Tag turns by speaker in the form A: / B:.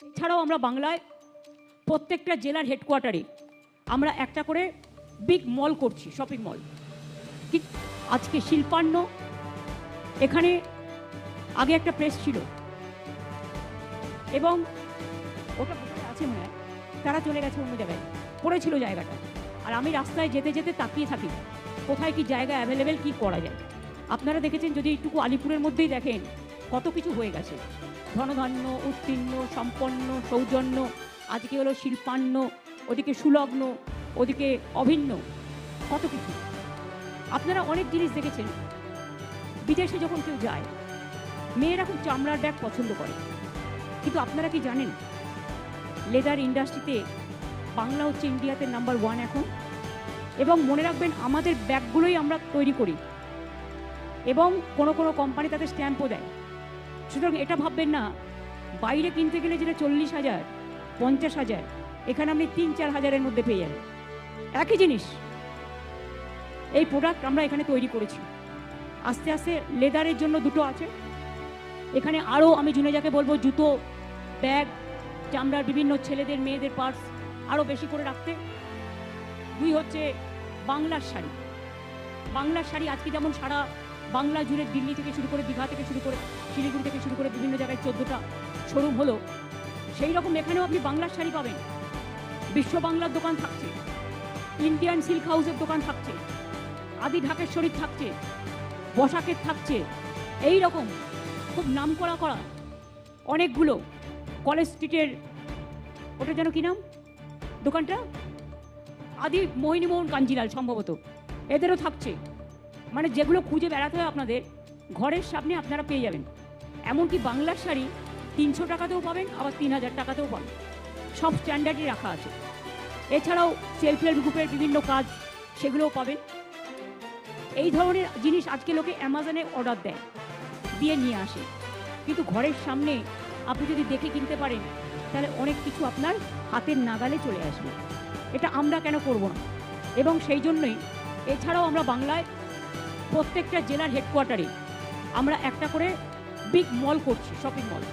A: এছাড়াও আমরা বাংলায় প্রত্যেকটা জেলার হেডকোয়ার্টারে আমরা একটা করে বিগ মল করছি, শপিং মল। ঠিক আজকে শিল্পান্ন, এখানে আগে একটা প্রেস ছিল এবং ওটা আছে মনে হয়, তারা চলে গেছে অন্য জায়গায়, পড়েছিল জায়গাটা। আর আমি রাস্তায় যেতে যেতে তাকিয়ে থাকি কোথায় কি জায়গা অ্যাভেলেবেল, কি করা যায়। আপনারা দেখেছেন, যদি একটুকু আলিপুরের মধ্যেই দেখেন কত কিছু হয়ে গেছে, ধনধান্য, উত্তীর্ণ, সম্পন্ন, সৌজন্য, আজকে হলো শিল্পান্ন, ওদিকে সুলগ্ন, ওদিকে অভিন্ন, কত কিছু। আপনারা অনেক জিনিস দেখেছেন। বিদেশে যখন কেউ যায়, মেয়েরা খুব চামড়ার ব্যাগ পছন্দ করে, কিন্তু আপনারা কি জানেন লেদার ইন্ডাস্ট্রিতে বাংলা হচ্ছে ইন্ডিয়াতে নাম্বার 1 এখন। এবং মনে রাখবেন, আমাদের ব্যাগগুলোই আমরা তৈরি করি এবং কোনো কোনো কোম্পানি তাদের স্ট্যাম্পও দেয়। সুতরাং এটা ভাববেন না বাইরে কিনতে গেলে যেটা 40,000, 50,000, এখানে আপনি 3-4 হাজারের মধ্যে পেয়ে যাবেন একই জিনিস। এই প্রোডাক্ট আমরা এখানে তৈরি করেছি। আস্তে আস্তে লেদারের জন্য দুটো আছে এখানে, আরও আমি জুনেজাকে বলবো জুতো, ব্যাগ, চামড়ার বিভিন্ন ছেলেদের মেয়েদের পার্স আরও বেশি করে রাখতে। 2 হচ্ছে বাংলার শাড়ি। বাংলার শাড়ি আজকে যেমন সারা বাংলা জুড়ে, দিল্লি থেকে শুরু করে, দীঘা থেকে শুরু করে, শিলিগুড়ি থেকে শুরু করে বিভিন্ন জায়গায় 14টা শোরুম হলো, সেই রকম এখানেও আপনি বাংলার শাড়ি পাবেন। বিশ্ব বাংলার দোকান থাকছে, ইন্ডিয়ান সিল্ক হাউসের দোকান থাকছে, আদি ঢাকেশ্বরীর থাকছে, বসাকের থাকছে, এই রকম খুব নাম করা অনেকগুলো। কলেজ স্ট্রিটের ওটা যেন কি নাম দোকানটা, আদি মোহিনীমোহন কাঞ্জিলাল সম্ভবত, এদেরও থাকছে। মানে যেগুলো খুঁজে বেড়াতে হয় আপনাদের, ঘরের সামনে আপনারা পেয়ে যাবেন। এমনকি বাংলার শাড়ি 300 টাকাতেও পাবেন, আবার 3000 টাকাতেও পাবেন, সব স্ট্যান্ডার্ডই রাখা আছে। এছাড়াও সেলফ হেল্প গ্রুপের বিভিন্ন কাজ, সেগুলোও পাবেন। এই ধরনের জিনিস আজকে লোকে অ্যামাজনে অর্ডার দেয়, দিয়ে নিয়ে আসে, কিন্তু ঘরের সামনে আপনি যদি দেখে কিনতে পারেন তাহলে অনেক কিছু আপনার হাতের নাগালে চলে আসবে। এটা আমরা কেন করব না? এবং সেই জন্যই এছাড়াও আমরা বাংলায় প্রত্যেকটা জেলার হেডকোয়ার্টারে আমরা একটা করে বিগ মল করছি, শপিং মল।